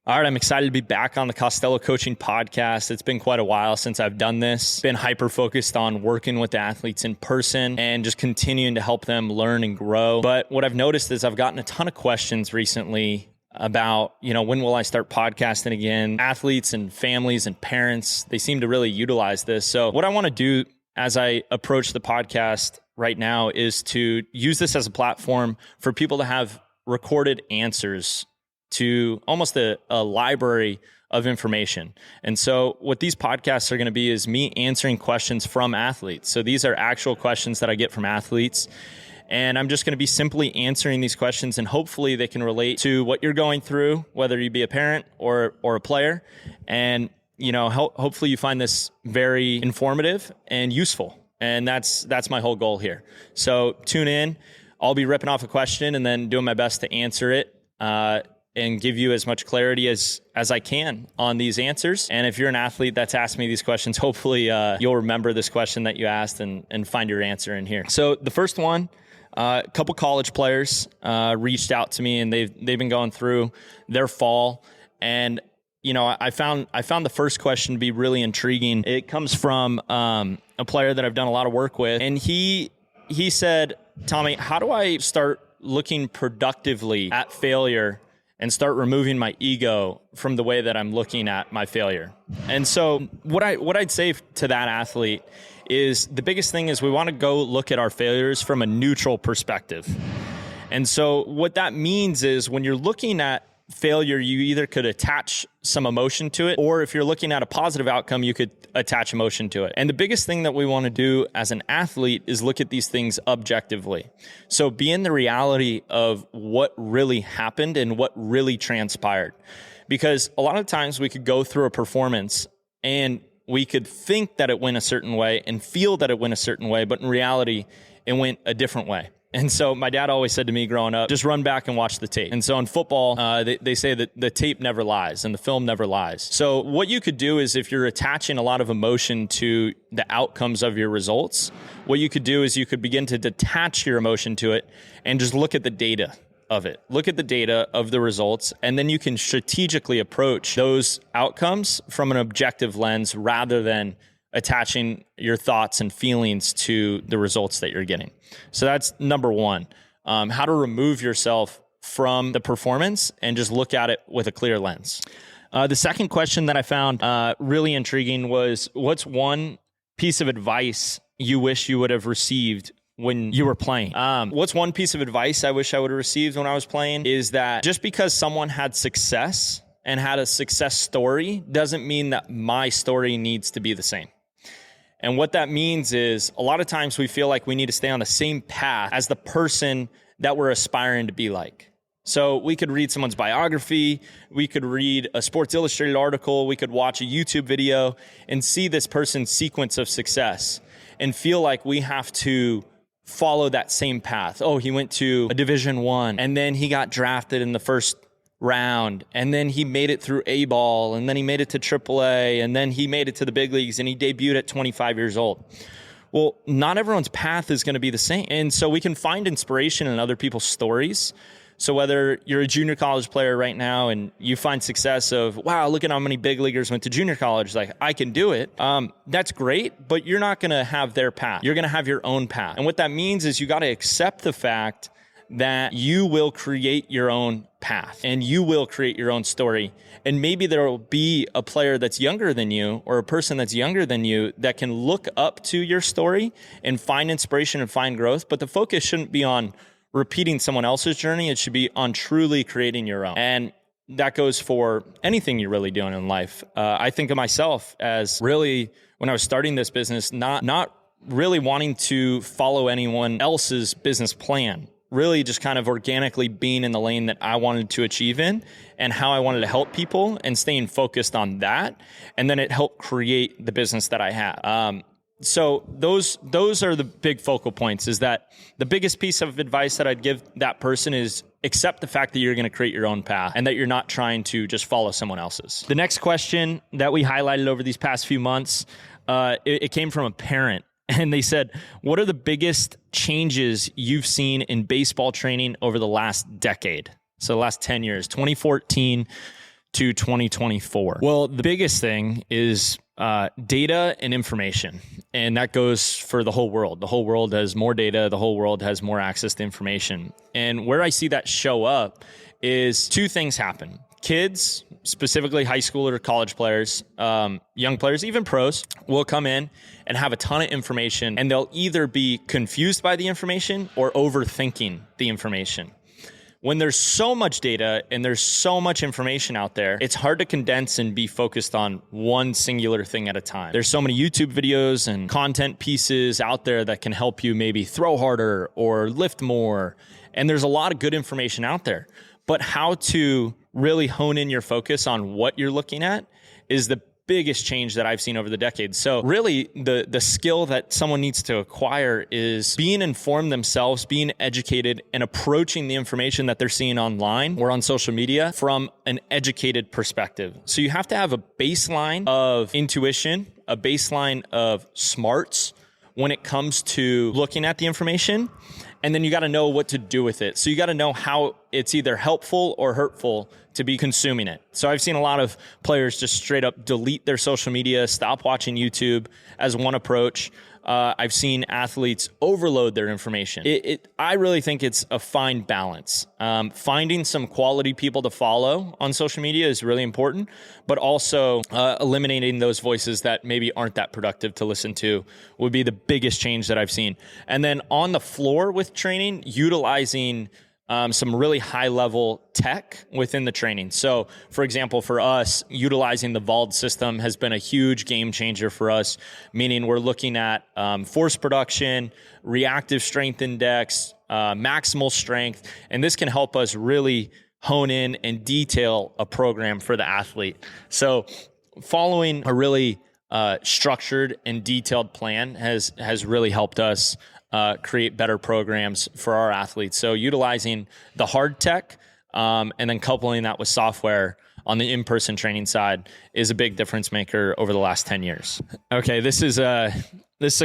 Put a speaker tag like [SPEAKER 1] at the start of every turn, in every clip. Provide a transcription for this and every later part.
[SPEAKER 1] All right, I'm excited to be back on the Costello Coaching Podcast. It's been quite a while since I've done this. Been hyper-focused on working with the athletes in person and just continuing to help them learn and grow. But what I've noticed is I've gotten a ton of questions recently about, when will I start podcasting again? Athletes and families and parents, they seem to really utilize this. So what I want to do as I approach the podcast right now is to use this as a platform for people to have recorded answers to almost a library of information. And so what these podcasts are going to be is me answering questions from athletes. So these are actual questions that I get from athletes. And I'm just going to be simply answering these questions, and hopefully they can relate to what you're going through, whether you be a parent or a player. And, hopefully you find this very informative and useful. And that's my whole goal here. So tune in. I'll be ripping off a question and then doing my best to answer it. And give you as much clarity as I can on these answers. And if you're an athlete that's asked me these questions, hopefully you'll remember this question that you asked and find your answer in here. So the first one, a couple college players reached out to me, and they've been going through their fall. And I found the first question to be really intriguing. It comes from a player that I've done a lot of work with, and he said, "Tommy, how do I start looking productively at failure and start removing my ego from the way that I'm looking at my failure?" And so what I'd say to that athlete is the biggest thing is we want to go look at our failures from a neutral perspective. And so what that means is when you're looking at failure, you either could attach some emotion to it, or if you're looking at a positive outcome, you could attach emotion to it. And the biggest thing that we want to do as an athlete is look at these things objectively. So be in the reality of what really happened and what really transpired. Because a lot of times we could go through a performance and we could think that it went a certain way and feel that it went a certain way, but in reality, it went a different way. And so my dad always said to me growing up, just run back and watch the tape. And so in football, they say that the tape never lies and the film never lies. So what you could do is if you're attaching a lot of emotion to the outcomes of your results, what you could do is you could begin to detach your emotion to it and just look at the data of it. Look at the data of the results, and then you can strategically approach those outcomes from an objective lens rather than attaching your thoughts and feelings to the results that you're getting. So that's number one, how to remove yourself from the performance and just look at it with a clear lens. The second question that I found really intriguing was, what's one piece of advice you wish you would have received when you were playing? What's one piece of advice I wish I would have received when I was playing is that just because someone had success and had a success story doesn't mean that my story needs to be the same. And what that means is a lot of times we feel like we need to stay on the same path as the person that we're aspiring to be like. So we could read someone's biography, we could read a Sports Illustrated article, we could watch a YouTube video and see this person's sequence of success and feel like we have to follow that same path. Oh, he went to a Division I, and then he got drafted in the first round, and then he made it through A-ball, and then he made it to AAA, and then he made it to the big leagues, and he debuted at 25 years old. Well, not everyone's path is going to be the same. And so we can find inspiration in other people's stories. So whether you're a junior college player right now and you find success of, wow, look at how many big leaguers went to junior college, like I can do it. That's great, but you're not going to have their path. You're going to have your own path. And what that means is you got to accept the fact that you will create your own path and you will create your own story. And maybe there will be a player that's younger than you or a person that's younger than you that can look up to your story and find inspiration and find growth. But the focus shouldn't be on repeating someone else's journey. It should be on truly creating your own. And that goes for anything you're really doing in life. I think of myself as really, when I was starting this business, not really wanting to follow anyone else's business plan. Really just kind of organically being in the lane that I wanted to achieve in and how I wanted to help people and staying focused on that. And then it helped create the business that I have. So those are the big focal points, is that the biggest piece of advice that I'd give that person is accept the fact that you're going to create your own path and that you're not trying to just follow someone else's. The next question that we highlighted over these past few months, it came from a parent. And they said, what are the biggest changes you've seen in baseball training over the last decade? So the last 10 years, 2014 to 2024? Well, the biggest thing is data and information. And that goes for the whole world. The whole world has more data. The whole world has more access to information. And where I see that show up is two things happen. Kids, specifically high school or college players, young players, even pros, will come in and have a ton of information, and they'll either be confused by the information or overthinking the information. When there's so much data and there's so much information out there, it's hard to condense and be focused on one singular thing at a time. There's so many YouTube videos and content pieces out there that can help you maybe throw harder or lift more. And there's a lot of good information out there. But how to really hone in your focus on what you're looking at is the biggest change that I've seen over the decades. So really the skill that someone needs to acquire is being informed themselves, being educated, and approaching the information that they're seeing online or on social media from an educated perspective. So you have to have a baseline of intuition, a baseline of smarts when it comes to looking at the information. And then you got to know what to do with it. So you got to know how it's either helpful or hurtful to be consuming it. So I've seen a lot of players just straight up delete their social media, stop watching YouTube as one approach. I've seen athletes overload their information. I really think it's a fine balance. Finding some quality people to follow on social media is really important, but also eliminating those voices that maybe aren't that productive to listen to would be the biggest change that I've seen. And then on the floor with training, utilizing some really high level tech within the training. So for example, for us, utilizing the VALD system has been a huge game changer for us, meaning we're looking at force production, reactive strength index, maximal strength, and this can help us really hone in and detail a program for the athlete. So following a really structured and detailed plan has really helped us create better programs for our athletes. So utilizing the hard tech and then coupling that with software on the in-person training side is a big difference maker over the last 10 years. Okay, this is a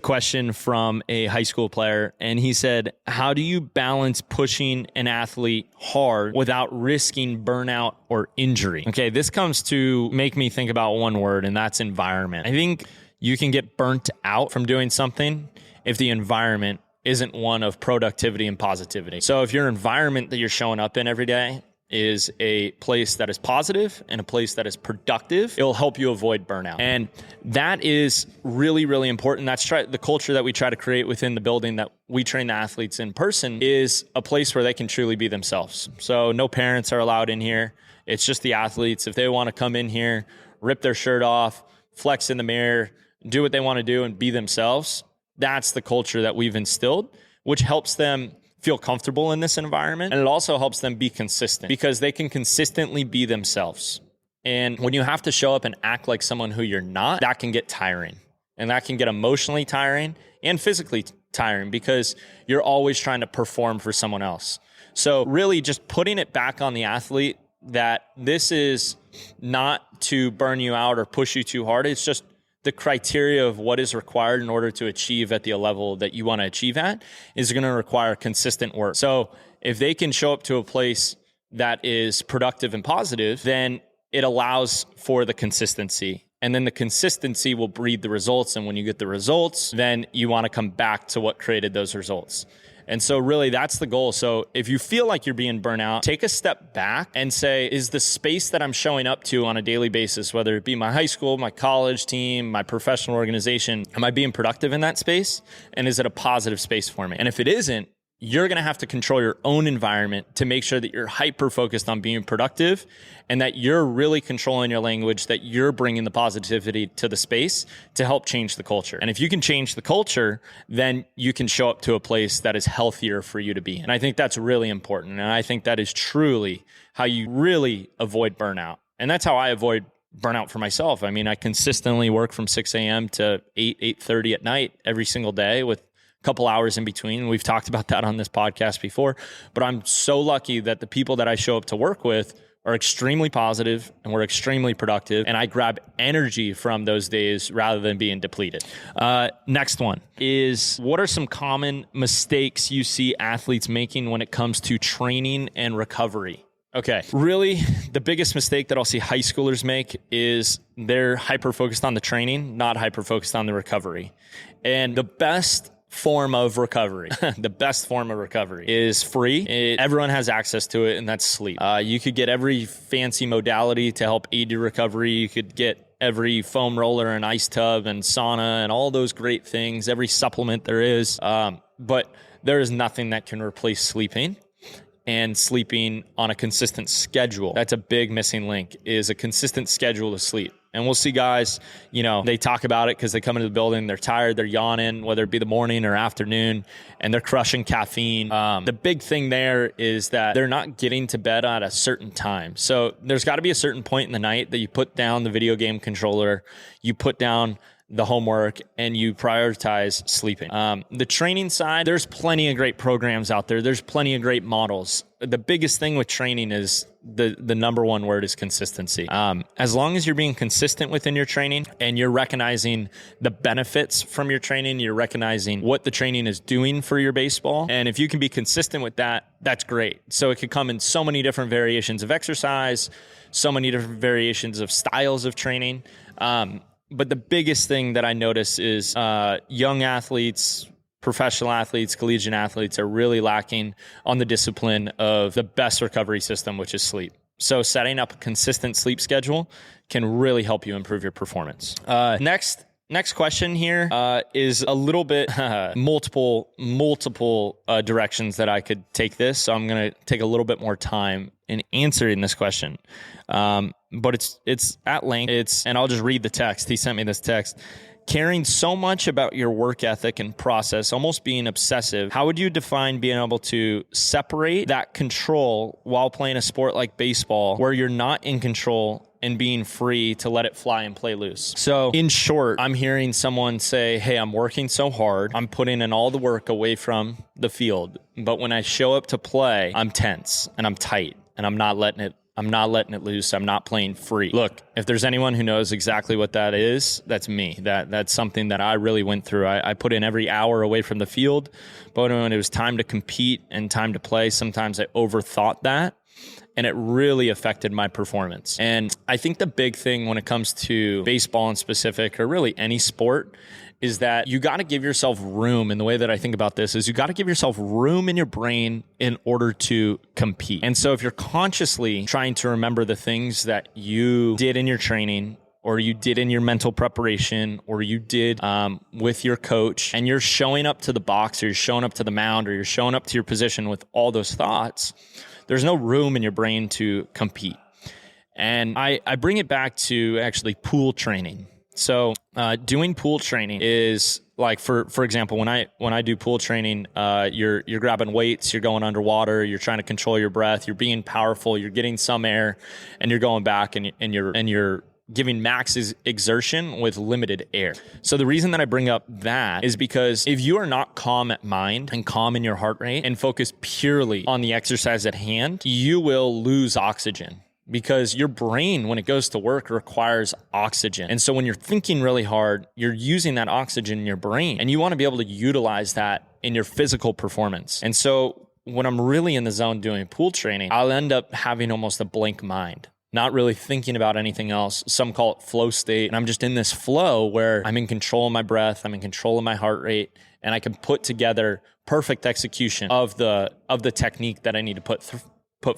[SPEAKER 1] question from a high school player, and he said, how do you balance pushing an athlete hard without risking burnout or injury? Okay, this comes to make me think about one word, and that's environment. I think you can get burnt out from doing something if the environment isn't one of productivity and positivity. So if your environment that you're showing up in every day is a place that is positive and a place that is productive, it'll help you avoid burnout. And that is really, really important. That's the culture that we try to create within the building that we train the athletes in person is a place where they can truly be themselves. So no parents are allowed in here. It's just the athletes. If they want to come in here, rip their shirt off, flex in the mirror, do what they want to do and be themselves, that's the culture that we've instilled, which helps them feel comfortable in this environment. And it also helps them be consistent because they can consistently be themselves. And when you have to show up and act like someone who you're not, that can get tiring. And that can get emotionally tiring and physically tiring because you're always trying to perform for someone else. So really just putting it back on the athlete that this is not to burn you out or push you too hard. It's just the criteria of what is required in order to achieve at the level that you want to achieve at is going to require consistent work. So if they can show up to a place that is productive and positive, then it allows for the consistency. And then the consistency will breed the results. And when you get the results, then you want to come back to what created those results. And so really that's the goal. So if you feel like you're being burnt out, take a step back and say, is the space that I'm showing up to on a daily basis, whether it be my high school, my college team, my professional organization, am I being productive in that space? And is it a positive space for me? And if it isn't, you're going to have to control your own environment to make sure that you're hyper-focused on being productive and that you're really controlling your language, that you're bringing the positivity to the space to help change the culture. And if you can change the culture, then you can show up to a place that is healthier for you to be. And I think that's really important. And I think that is truly how you really avoid burnout. And that's how I avoid burnout for myself. I mean, I consistently work from 6 a.m. to 8:30 at night every single day with couple hours in between. We've talked about that on this podcast before, but I'm so lucky that the people that I show up to work with are extremely positive and we're extremely productive. And I grab energy from those days rather than being depleted. Next one is, what are some common mistakes you see athletes making when it comes to training and recovery? Okay. Really, the biggest mistake that I'll see high schoolers make is they're hyper-focused on the training, not hyper-focused on the recovery. And the best form of recovery, is free. Everyone has access to it, and that's sleep. You could get every fancy modality to help aid your recovery. You could get every foam roller and ice tub and sauna and all those great things, every supplement there is. But there is nothing that can replace sleeping. And sleeping on a consistent schedule. That's a big missing link, is a consistent schedule to sleep. And we'll see guys, they talk about it because they come into the building, they're tired, they're yawning, whether it be the morning or afternoon, and they're crushing caffeine. The big thing there is that they're not getting to bed at a certain time. So there's got to be a certain point in the night that you put down the video game controller, you put down the homework, and you prioritize sleeping. The training side, there's plenty of great programs out there. There's plenty of great models. The biggest thing with training is the number one word is consistency. As long as you're being consistent within your training and you're recognizing the benefits from your training, you're recognizing what the training is doing for your baseball. And if you can be consistent with that, that's great. So it could come in so many different variations of exercise, so many different variations of styles of training. But the biggest thing that I notice is young athletes, professional athletes, collegiate athletes are really lacking on the discipline of the best recovery system, which is sleep. So setting up a consistent sleep schedule can really help you improve your performance. Next question here is a little bit multiple directions that I could take this. So I'm going to take a little bit more time in answering this question. But it's at length. And I'll just read the text. He sent me this text. Caring so much about your work ethic and process, almost being obsessive, how would you define being able to separate that control while playing a sport like baseball, where you're not in control and being free to let it fly and play loose? So in short, I'm hearing someone say, hey, I'm working so hard, I'm putting in all the work away from the field, but when I show up to play, I'm tense and I'm tight and I'm not letting it loose. I'm not playing free. Look, if there's anyone who knows exactly what that is, that's me. That's something that I really went through. I put in every hour away from the field, but when it was time to compete and time to play, sometimes I overthought that, and it really affected my performance. And I think the big thing when it comes to baseball in specific, or really any sport, is that you got to give yourself room. And the way that I think about this is you got to give yourself room in your brain in order to compete. And so if you're consciously trying to remember the things that you did in your training, or you did in your mental preparation, or you did with your coach, and you're showing up to the box, or you're showing up to the mound, or you're showing up to your position with all those thoughts, there's no room in your brain to compete. And I bring it back to actually pool training. So doing pool training is like, for example, when I do pool training, you're grabbing weights, you're going underwater, you're trying to control your breath, you're being powerful, you're getting some air, and you're going back and you're giving max exertion with limited air. So the reason that I bring up that is because if you are not calm at mind and calm in your heart rate and focus purely on the exercise at hand, you will lose oxygen. Because your brain, when it goes to work, requires oxygen. And so when you're thinking really hard, you're using that oxygen in your brain, and you want to be able to utilize that in your physical performance. And so when I'm really in the zone doing pool training, I'll end up having almost a blank mind, not really thinking about anything else. Some call it flow state. And I'm just in this flow where I'm in control of my breath, I'm in control of my heart rate, and I can put together perfect execution of the technique that I need to put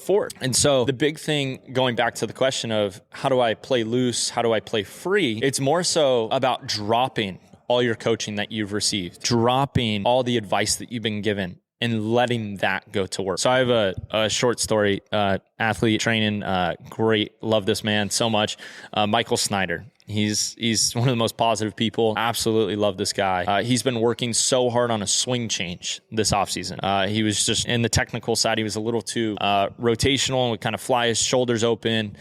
[SPEAKER 1] forward. And so the big thing, going back to the question of how do I play loose, how do I play free, it's more so about dropping all your coaching that you've received, dropping all the advice that you've been given, and letting that go to work. So I have a short story, athlete training, great, love this man so much, Michael Snyder. He's one of the most positive people. Absolutely love this guy. He's been working so hard on a swing change this offseason. He was just in the technical side. He was a little too rotational and would kind of fly his shoulders open.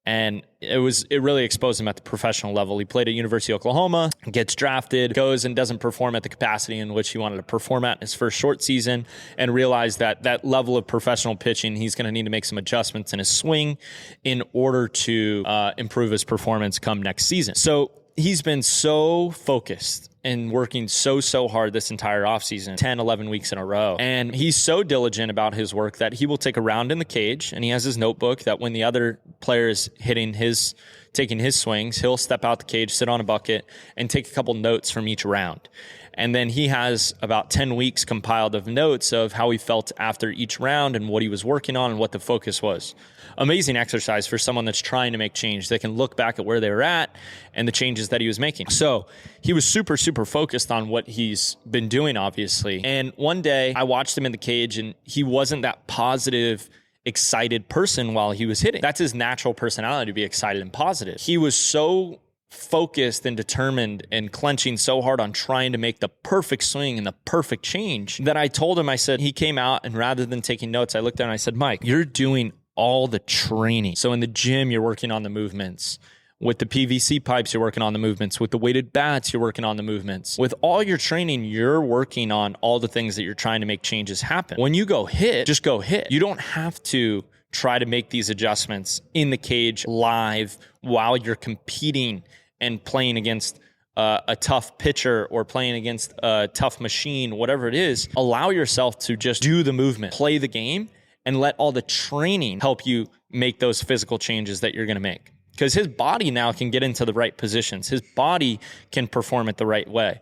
[SPEAKER 1] And it really exposed him at the professional level. He played at University of Oklahoma, gets drafted, goes and doesn't perform at the capacity in which he wanted to perform at in his first short season, and realized that level of professional pitching, he's going to need to make some adjustments in his swing in order to improve his performance come next season. So he's been so focused and working so hard this entire offseason, 10, 11 weeks in a row. And he's so diligent about his work that he will take a round in the cage, and he has his notebook that when the other player is taking his swings, he'll step out the cage, sit on a bucket, and take a couple notes from each round. And then he has about 10 weeks compiled of notes of how he felt after each round and what he was working on and what the focus was. Amazing exercise for someone that's trying to make change. They can look back at where they were at and the changes that he was making. So he was super focused on what he's been doing, obviously. And one day I watched him in the cage, and he wasn't that positive, excited person while he was hitting. That's his natural personality, to be excited and positive. He was so focused and determined and clenching so hard on trying to make the perfect swing and the perfect change that I told him, I said, he came out, and rather than taking notes, I looked at him and I said, Mike, you're doing all the training. So in the gym, you're working on the movements. With the PVC pipes, you're working on the movements. With the weighted bats, you're working on the movements. With all your training, you're working on all the things that you're trying to make changes happen. When you go hit, just go hit. You don't have to try to make these adjustments in the cage live while you're competing and playing against a tough pitcher or playing against a tough machine, whatever it is. Allow yourself to just do the movement, play the game, and let all the training help you make those physical changes that you're going to make. Because his body now can get into the right positions. His body can perform it the right way.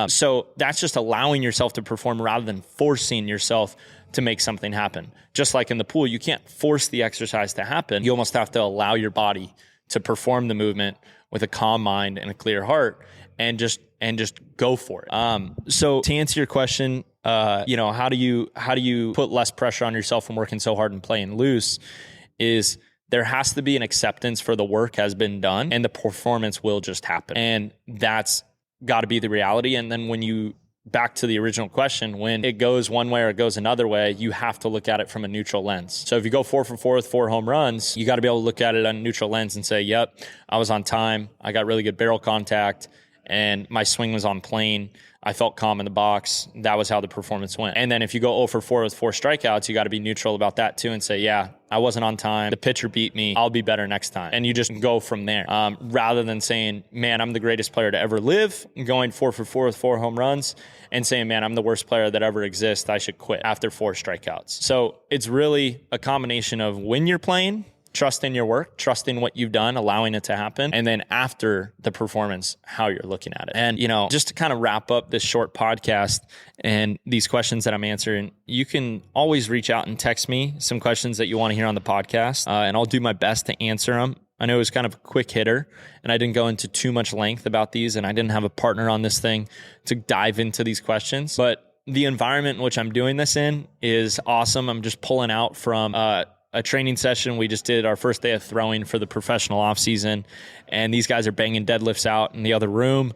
[SPEAKER 1] So that's just allowing yourself to perform rather than forcing yourself to make something happen. Just like in the pool, you can't force the exercise to happen. You almost have to allow your body to perform the movement with a calm mind and a clear heart, and just go for it. So to answer your question, how do you put less pressure on yourself from working so hard and playing loose? Is there has to be an acceptance for the work has been done, and the performance will just happen. And that's got to be the reality. And then when you back to the original question, when it goes one way or it goes another way, you have to look at it from a neutral lens. So if you go 4 for 4 with 4 home runs, you got to be able to look at it on a neutral lens and say, yep, I was on time. I got really good barrel contact, and my swing was on plane. I felt calm in the box. That was how the performance went. And then if you go 0 for 4 with 4 strikeouts, you got to be neutral about that too and say, yeah, I wasn't on time. The pitcher beat me. I'll be better next time. And you just go from there. Rather than saying, man, I'm the greatest player to ever live, going 4 for 4 with 4 home runs, and saying, man, I'm the worst player that ever exists. I should quit after 4 strikeouts. So it's really a combination of when you're playing, trusting your work, trusting what you've done, allowing it to happen. And then after the performance, how you're looking at it. And, just to kind of wrap up this short podcast and these questions that I'm answering, you can always reach out and text me some questions that you want to hear on the podcast. And I'll do my best to answer them. I know it was kind of a quick hitter, and I didn't go into too much length about these, and I didn't have a partner on this thing to dive into these questions. But the environment in which I'm doing this in is awesome. I'm just pulling out from a training session. We just did our first day of throwing for the professional off season, and these guys are banging deadlifts out in the other room,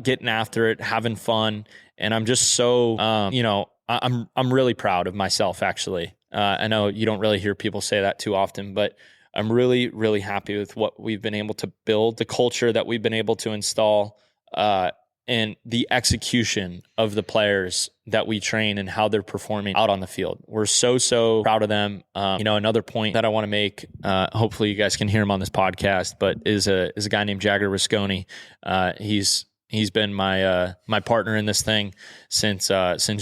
[SPEAKER 1] getting after it, having fun. And I'm just so, I'm really proud of myself, actually. I know you don't really hear people say that too often, but I'm really, really happy with what we've been able to build, the culture that we've been able to install, and the execution of the players that we train and how they're performing out on the field. We're so proud of them. Another point that I want to make, hopefully you guys can hear him on this podcast, but is a guy named Jagger Risconi. He's been my partner in this thing since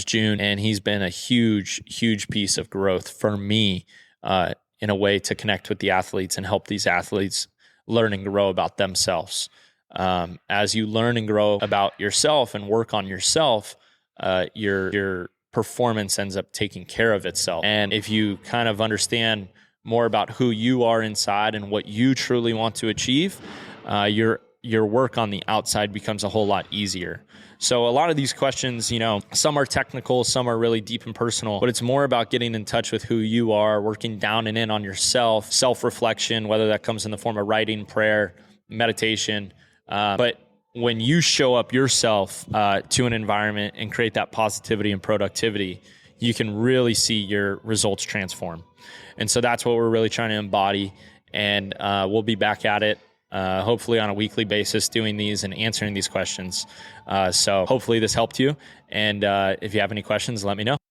[SPEAKER 1] June, and he's been a huge piece of growth for me, in a way to connect with the athletes and help these athletes learn and grow about themselves. As you learn and grow about yourself and work on yourself, your performance ends up taking care of itself. And if you kind of understand more about who you are inside and what you truly want to achieve, your work on the outside becomes a whole lot easier. So a lot of these questions, some are technical, some are really deep and personal, but it's more about getting in touch with who you are, working down and in on yourself, self-reflection, whether that comes in the form of writing, prayer, meditation. But when you show up yourself to an environment and create that positivity and productivity, you can really see your results transform. And so that's what we're really trying to embody. And we'll be back at it, hopefully on a weekly basis, doing these and answering these questions. So hopefully this helped you. And if you have any questions, let me know.